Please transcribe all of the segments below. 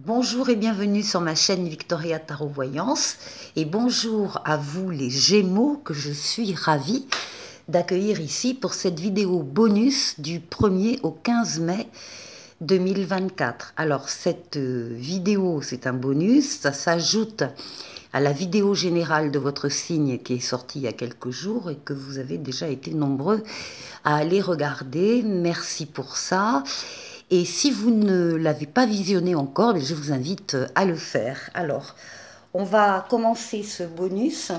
Bonjour et bienvenue sur ma chaîne Victoria Tarot Voyance et bonjour à vous les Gémeaux que je suis ravie d'accueillir ici pour cette vidéo bonus du 1er au 15 mai 2024. Alors cette vidéo c'est un bonus, ça s'ajoute à la vidéo générale de votre signe qui est sortie il y a quelques jours et que vous avez déjà été nombreux à aller regarder. Merci pour ça. Et si vous ne l'avez pas visionné encore, je vous invite à le faire. Alors, on va commencer ce bonus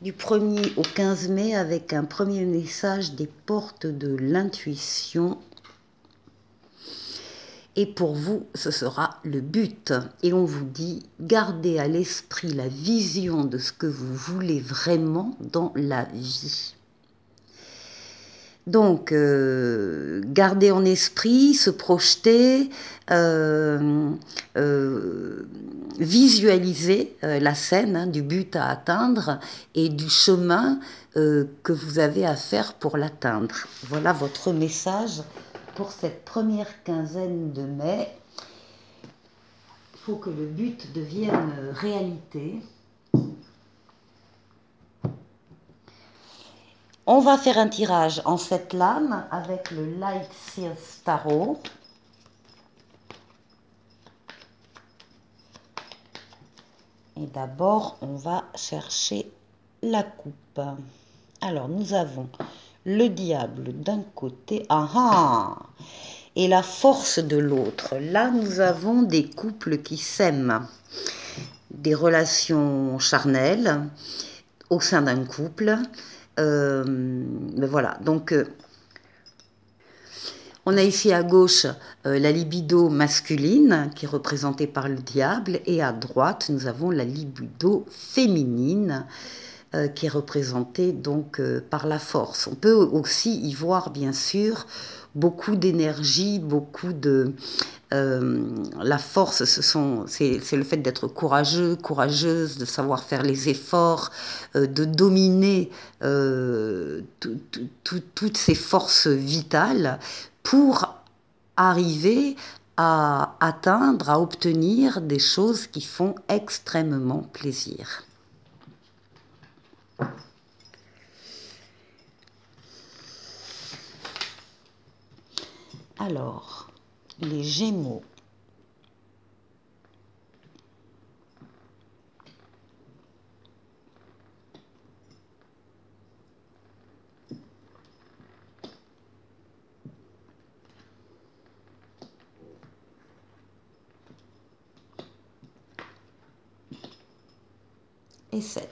du 1er au 15 mai avec un premier message des portes de l'intuition. Et pour vous, ce sera le but. Et on vous dit, gardez à l'esprit la vision de ce que vous voulez vraiment dans la vie. Donc, garder en esprit, se projeter, visualiser la scène du but à atteindre et du chemin que vous avez à faire pour l'atteindre. Voilà votre message pour cette première quinzaine de mai. Il faut que le but devienne réalité. On va faire un tirage en 7 lames avec le Light Seals Tarot. Et d'abord, on va chercher la coupe. Alors, nous avons le diable d'un côté. Et la force de l'autre. Là, nous avons des couples qui s'aiment. Des relations charnelles au sein d'un couple. Mais voilà, donc on a ici à gauche la libido masculine qui est représentée par le diable et à droite nous avons la libido féminine qui est représentée donc par la force. On peut aussi y voir bien sûr beaucoup d'énergie, beaucoup de... la force, c'est le fait d'être courageux, courageuse, de savoir faire les efforts, de dominer toutes ces forces vitales pour arriver à atteindre, à obtenir des choses qui font extrêmement plaisir. Alors, les Gémeaux. Et 7.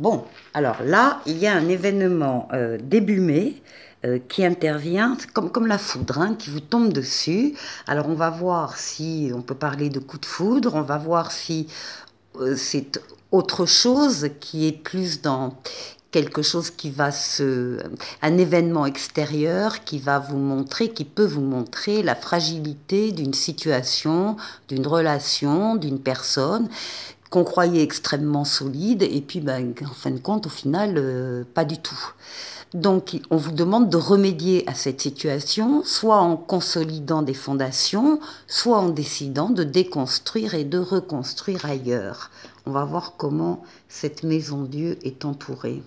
Bon, alors là, il y a un événement début mai qui intervient, comme la foudre, hein, qui vous tombe dessus. Alors on va voir si on peut parler de coup de foudre, on va voir si c'est autre chose qui est plus dans quelque chose qui va un événement extérieur qui va vous montrer, qui peut vous montrer la fragilité d'une situation, d'une relation, d'une personne qu'on croyait extrêmement solide et puis en fin de compte au final pas du tout. Donc on vous demande de remédier à cette situation soit en consolidant des fondations, soit en décidant de déconstruire et de reconstruire ailleurs. On va voir comment cette maison Dieu est entourée.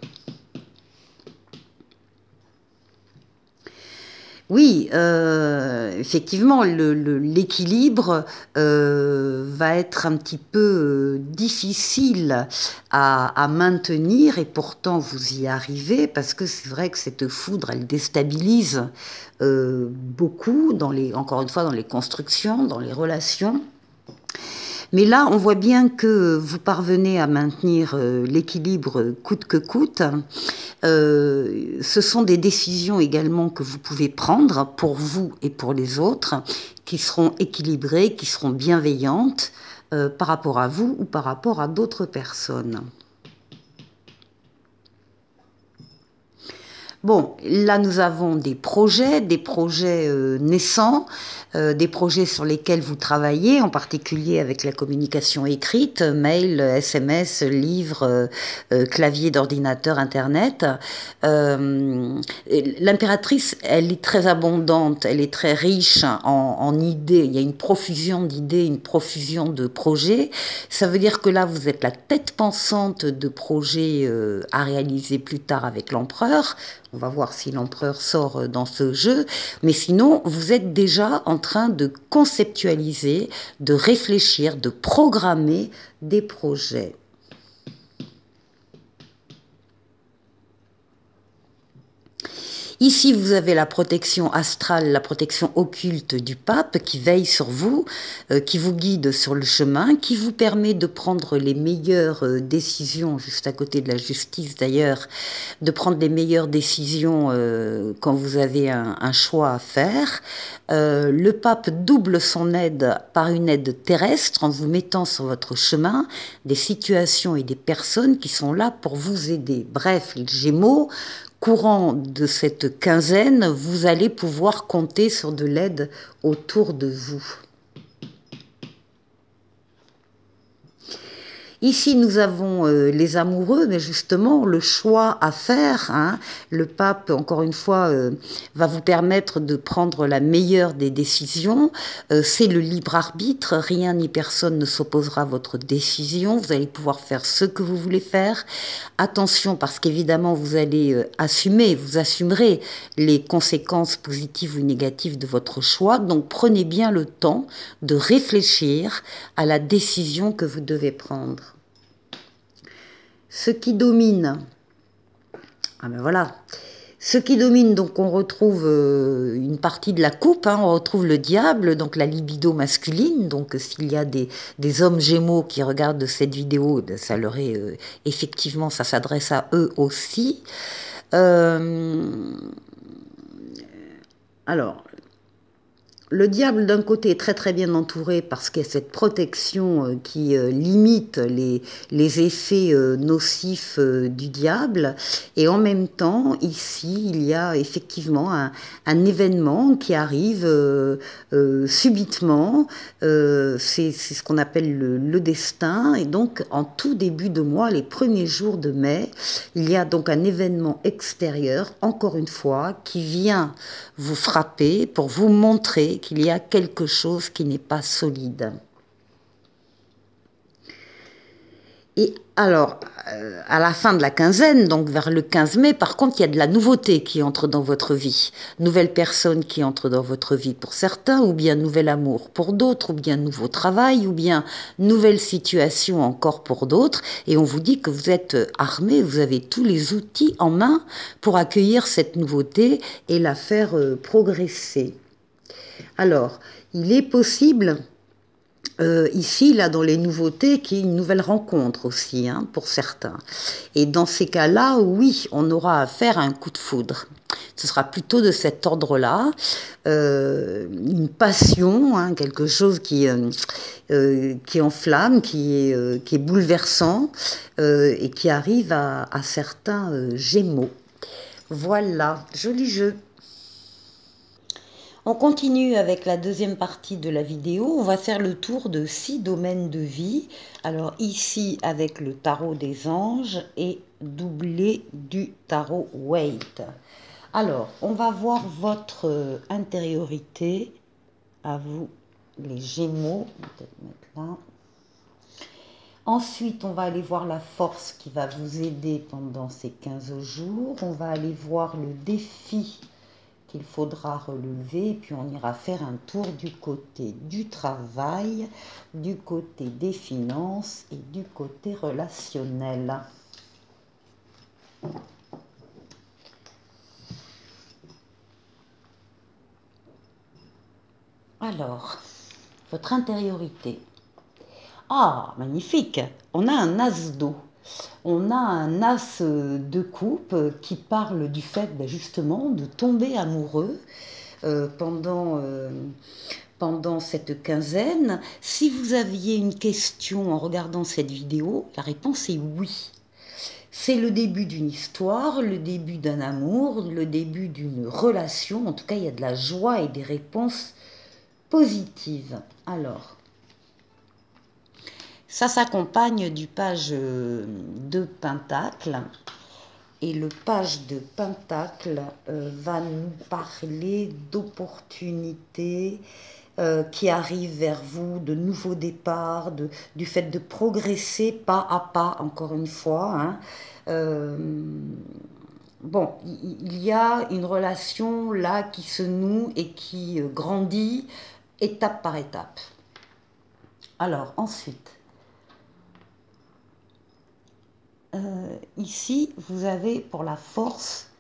Oui, effectivement, l'équilibre va être un petit peu difficile à maintenir et pourtant vous y arrivez parce que c'est vrai que cette foudre, elle déstabilise beaucoup, encore une fois, dans les constructions, dans les relations. Mais là, on voit bien que vous parvenez à maintenir l'équilibre coûte que coûte. Ce sont des décisions également que vous pouvez prendre pour vous et pour les autres, qui seront équilibrées, qui seront bienveillantes par rapport à vous ou par rapport à d'autres personnes. Bon, là nous avons des projets naissants, des projets sur lesquels vous travaillez, en particulier avec la communication écrite, mail, SMS, livres, clavier d'ordinateur, Internet. L'impératrice, elle est très abondante, elle est très riche en idées, il y a une profusion d'idées, une profusion de projets. Ça veut dire que là, vous êtes la tête pensante de projets à réaliser plus tard avec l'empereur. On va voir si l'empereur sort dans ce jeu. Mais sinon, vous êtes déjà en train de conceptualiser, de réfléchir, de programmer des projets. Ici, vous avez la protection astrale, la protection occulte du pape qui veille sur vous, qui vous guide sur le chemin, qui vous permet de prendre les meilleures décisions, juste à côté de la justice d'ailleurs, de prendre les meilleures décisions quand vous avez un choix à faire. Le pape double son aide par une aide terrestre en vous mettant sur votre chemin des situations et des personnes qui sont là pour vous aider. Bref, les Gémeaux, courant de cette quinzaine, vous allez pouvoir compter sur de l'aide autour de vous. Ici, nous avons les amoureux, mais justement, le choix à faire. Hein, le pape, encore une fois, va vous permettre de prendre la meilleure des décisions. C'est le libre arbitre. Rien ni personne ne s'opposera à votre décision. Vous allez pouvoir faire ce que vous voulez faire. Attention, parce qu'évidemment, vous allez assumer, vous assumerez les conséquences positives ou négatives de votre choix. Donc, prenez bien le temps de réfléchir à la décision que vous devez prendre. Ce qui domine, ah ben voilà, ce qui domine, donc on retrouve une partie de la coupe, hein, on retrouve le diable, donc la libido masculine, donc s'il y a des hommes gémeaux qui regardent cette vidéo, ça leur est effectivement, ça s'adresse à eux aussi. Alors, le diable, d'un côté, est très très bien entouré parce qu'il y a cette protection qui limite les effets nocifs du diable. Et en même temps, ici, il y a effectivement un événement qui arrive subitement. C'est ce qu'on appelle le destin. Et donc, en tout début de mois, les premiers jours de mai, il y a donc un événement extérieur, encore une fois, qui vient vous frapper pour vous montrer qu'il y a quelque chose qui n'est pas solide. Et alors, à la fin de la quinzaine, donc vers le 15 mai, par contre, il y a de la nouveauté qui entre dans votre vie. Nouvelle personne qui entre dans votre vie pour certains, ou bien nouvel amour pour d'autres, ou bien nouveau travail, ou bien nouvelle situation encore pour d'autres. Et on vous dit que vous êtes armé, vous avez tous les outils en main pour accueillir cette nouveauté et la faire progresser. Alors, il est possible, ici, là, dans les nouveautés, qu'il y ait une nouvelle rencontre aussi, hein, pour certains. Et dans ces cas-là, oui, on aura affaire à un coup de foudre. Ce sera plutôt de cet ordre-là, une passion, hein, quelque chose qui enflamme, qui est bouleversant et qui arrive à certains Gémeaux. Voilà, joli jeu. On continue avec la deuxième partie de la vidéo. On va faire le tour de 6 domaines de vie. Alors ici avec le tarot des anges et doublé du tarot Waite. Alors, on va voir votre intériorité, à vous les Gémeaux. On va peut-être mettre là. Ensuite, on va aller voir la force qui va vous aider pendant ces 15 jours. On va aller voir le défi qu'il faudra relever, et puis on ira faire un tour du côté du travail, du côté des finances et du côté relationnel. Alors, votre intériorité. Ah, magnifique! On a un as d'eau. On a un as de coupe qui parle du fait justement de tomber amoureux pendant cette quinzaine. Si vous aviez une question en regardant cette vidéo, la réponse est oui. C'est le début d'une histoire, le début d'un amour, le début d'une relation. En tout cas, il y a de la joie et des réponses positives. Alors, ça s'accompagne du page de Pentacle. Et le page de Pentacle va nous parler d'opportunités qui arrivent vers vous, de nouveaux départs, du fait de progresser pas à pas, encore une fois. Hein. Bon, il y a une relation là qui se noue et qui grandit étape par étape. Alors, ensuite, ici, vous avez pour la force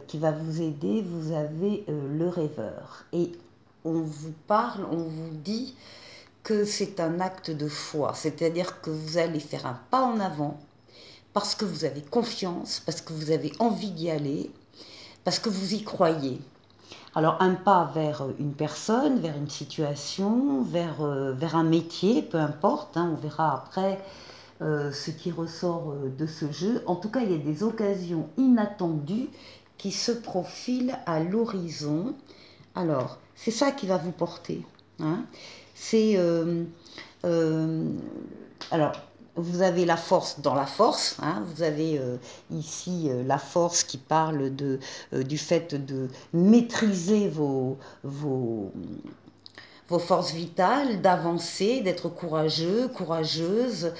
qui va vous aider, vous avez le rêveur. Et on vous parle, on vous dit que c'est un acte de foi, c'est-à-dire que vous allez faire un pas en avant parce que vous avez confiance, parce que vous avez envie d'y aller, parce que vous y croyez. Alors un pas vers une personne, vers une situation, vers un métier, peu importe, hein, on verra après ce qui ressort de ce jeu. En tout cas, il y a des occasions inattendues qui se profilent à l'horizon. Alors, c'est ça qui va vous porter. Hein. C'est... alors, vous avez la force dans la force. Hein. Vous avez ici la force qui parle du fait de maîtriser vos forces vitales, d'avancer, d'être courageux, courageuse,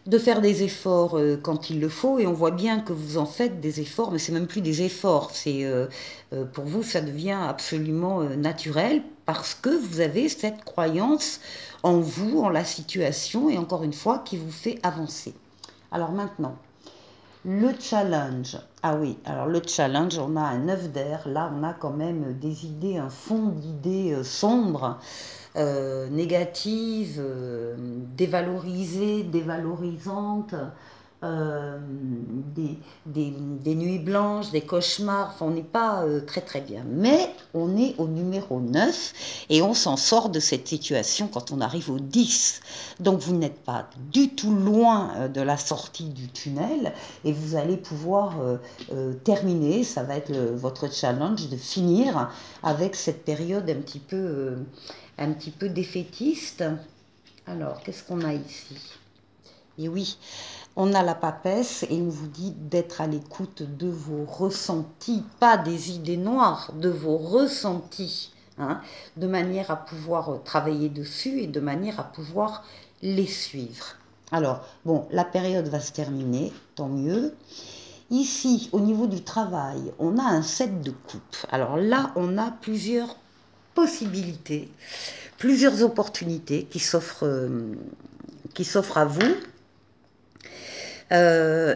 de faire des efforts quand il le faut, et on voit bien que vous en faites des efforts, mais c'est même plus des efforts, c'est pour vous ça devient absolument naturel parce que vous avez cette croyance en vous, en la situation, et encore une fois qui vous fait avancer. Alors maintenant, le challenge. Ah oui, alors le challenge, on a un œuf d'air, là on a quand même des idées, un fond d'idées sombres, négatives, dévalorisées, dévalorisantes, des nuits blanches, des cauchemars, enfin on n'est pas très très bien. Mais on est au numéro 9 et on s'en sort de cette situation quand on arrive au 10. Donc vous n'êtes pas du tout loin de la sortie du tunnel et vous allez pouvoir terminer, ça va être votre challenge de finir avec cette période un petit peu défaitiste. Alors, qu'est-ce qu'on a ici? Et oui, on a la papesse et on vous dit d'être à l'écoute de vos ressentis, pas des idées noires, de vos ressentis, hein, de manière à pouvoir travailler dessus et de manière à pouvoir les suivre. Alors, bon, la période va se terminer, tant mieux. Ici, au niveau du travail, on a un 7 de coupe. Alors là, on a plusieurs possibilités, plusieurs opportunités qui s'offrent à vous.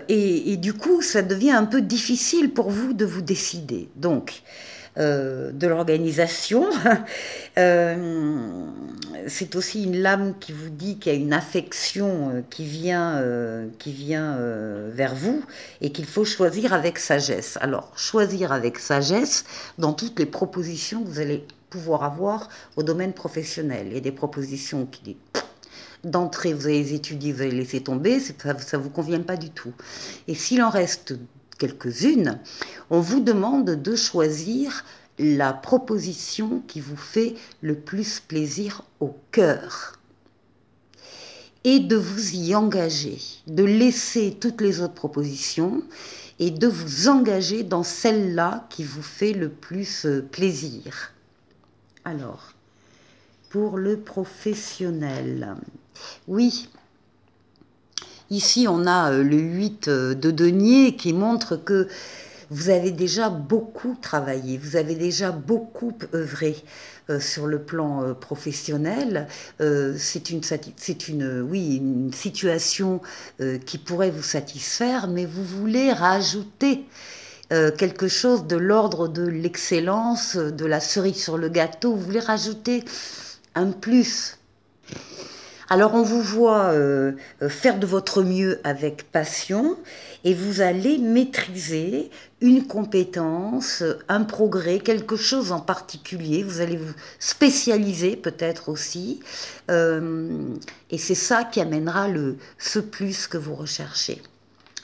Et du coup, ça devient un peu difficile pour vous de vous décider. Donc, de l'organisation, c'est aussi une lame qui vous dit qu'il y a une affection qui vient vers vous et qu'il faut choisir avec sagesse. Alors, choisir avec sagesse dans toutes les propositions que vous allez pouvoir avoir au domaine professionnel. Il y a des propositions qui d'entrée, vous avez étudié, vous avez laissé tomber, ça ne vous convient pas du tout. Et s'il en reste quelques-unes, on vous demande de choisir la proposition qui vous fait le plus plaisir au cœur et de vous y engager, de laisser toutes les autres propositions et de vous engager dans celle-là qui vous fait le plus plaisir. Alors, pour le professionnel, oui, ici on a le 8 de denier qui montre que vous avez déjà beaucoup travaillé, vous avez déjà beaucoup œuvré sur le plan professionnel. C'est une situation qui pourrait vous satisfaire, mais vous voulez rajouter quelque chose de l'ordre de l'excellence, de la cerise sur le gâteau, vous voulez rajouter un plus. Alors on vous voit faire de votre mieux avec passion et vous allez maîtriser une compétence, un progrès, quelque chose en particulier. Vous allez vous spécialiser peut-être aussi. Et c'est ça qui amènera ce plus que vous recherchez.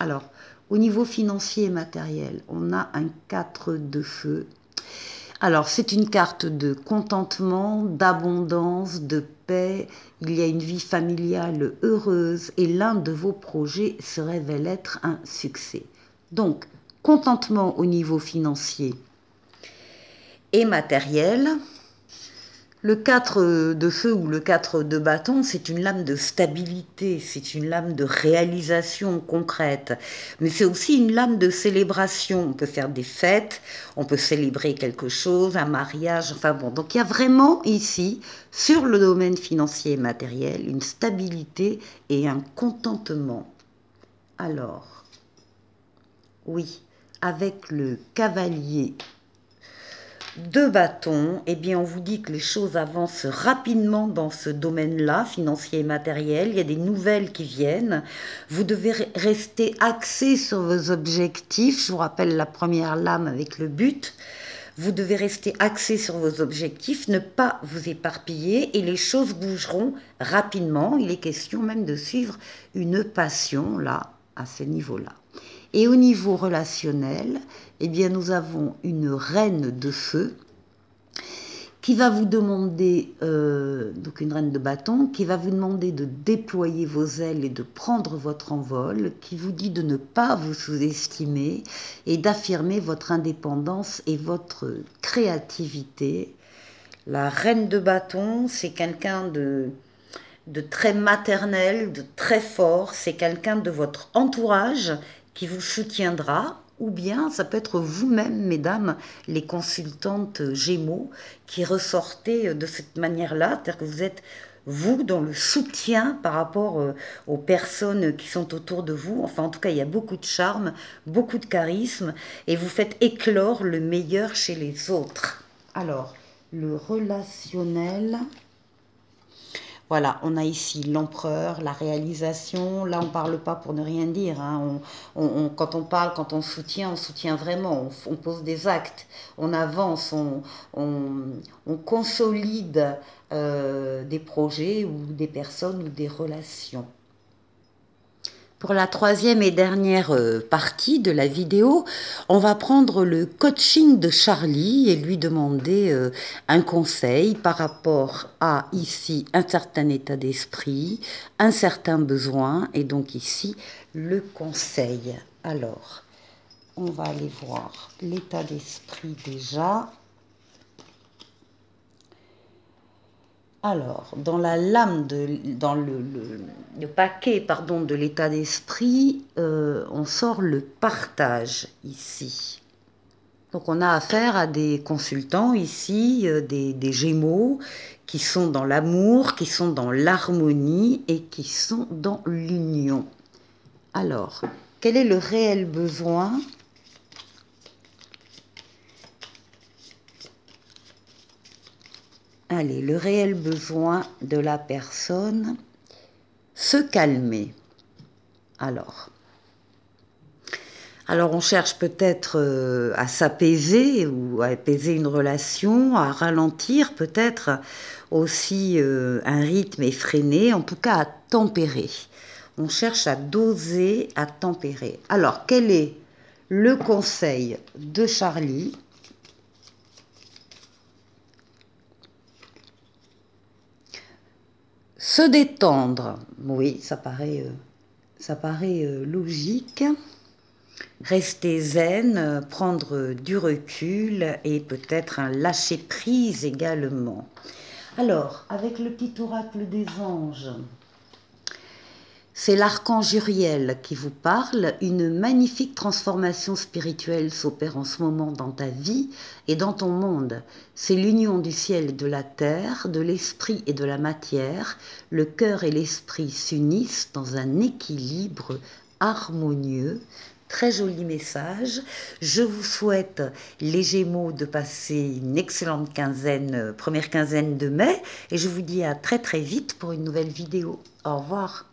Alors, au niveau financier et matériel, on a un 4 de feu. Alors, c'est une carte de contentement, d'abondance, de paix. Il y a une vie familiale heureuse et l'un de vos projets se révèle être un succès. Donc, contentement au niveau financier et matériel. Le 4 de feu ou le 4 de bâton, c'est une lame de stabilité, c'est une lame de réalisation concrète, mais c'est aussi une lame de célébration. On peut faire des fêtes, on peut célébrer quelque chose, un mariage, enfin bon. Donc il y a vraiment ici, sur le domaine financier et matériel, une stabilité et un contentement. Alors, oui, avec le cavalier de bâton, eh bien on vous dit que les choses avancent rapidement dans ce domaine-là, financier et matériel. Il y a des nouvelles qui viennent. Vous devez rester axé sur vos objectifs. Je vous rappelle la première lame avec le but. Vous devez rester axé sur vos objectifs, ne pas vous éparpiller et les choses bougeront rapidement. Il est question même de suivre une passion là, à ce niveau-là. Et au niveau relationnel, eh bien, nous avons une reine de feu qui va vous demander, donc une reine de bâton, qui va vous demander de déployer vos ailes et de prendre votre envol, qui vous dit de ne pas vous sous-estimer et d'affirmer votre indépendance et votre créativité. La reine de bâton, c'est quelqu'un de très maternel, de très fort, c'est quelqu'un de votre entourage qui vous soutiendra, ou bien ça peut être vous-même, mesdames, les consultantes Gémeaux, qui ressortez de cette manière-là, c'est-à-dire que vous êtes, vous, dans le soutien par rapport aux personnes qui sont autour de vous. Enfin, en tout cas, il y a beaucoup de charme, beaucoup de charisme, et vous faites éclore le meilleur chez les autres. Alors, le relationnel... Voilà, on a ici l'empereur, la réalisation. Là, on ne parle pas pour ne rien dire. Hein. Quand on parle, quand on soutient vraiment. On pose des actes, on avance, on consolide des projets ou des personnes ou des relations. Pour la troisième et dernière partie de la vidéo, on va prendre le coaching de Charlie et lui demander un conseil par rapport à ici un certain état d'esprit, un certain besoin et donc ici le conseil. Alors, on va aller voir l'état d'esprit déjà. Alors, dans la lame, dans le paquet pardon, de l'état d'esprit, on sort le partage ici. Donc on a affaire à des consultants ici, des Gémeaux, qui sont dans l'amour, qui sont dans l'harmonie et qui sont dans l'union. Alors, quel est le réel besoin ? Allez, le réel besoin de la personne, se calmer. Alors on cherche peut-être à s'apaiser ou à apaiser une relation, à ralentir peut-être aussi un rythme effréné, en tout cas à tempérer. On cherche à doser, à tempérer. Alors, quel est le conseil de Charlie ? Se détendre, oui, ça paraît logique. Rester zen, prendre du recul et peut-être un lâcher-prise également. Alors, avec le petit oracle des anges, c'est l'archange Uriel qui vous parle. Une magnifique transformation spirituelle s'opère en ce moment dans ta vie et dans ton monde. C'est l'union du ciel et de la terre, de l'esprit et de la matière. Le cœur et l'esprit s'unissent dans un équilibre harmonieux. très joli message. Je vous souhaite, les Gémeaux, de passer une excellente première quinzaine de mai, et je vous dis à très très vite pour une nouvelle vidéo. Au revoir.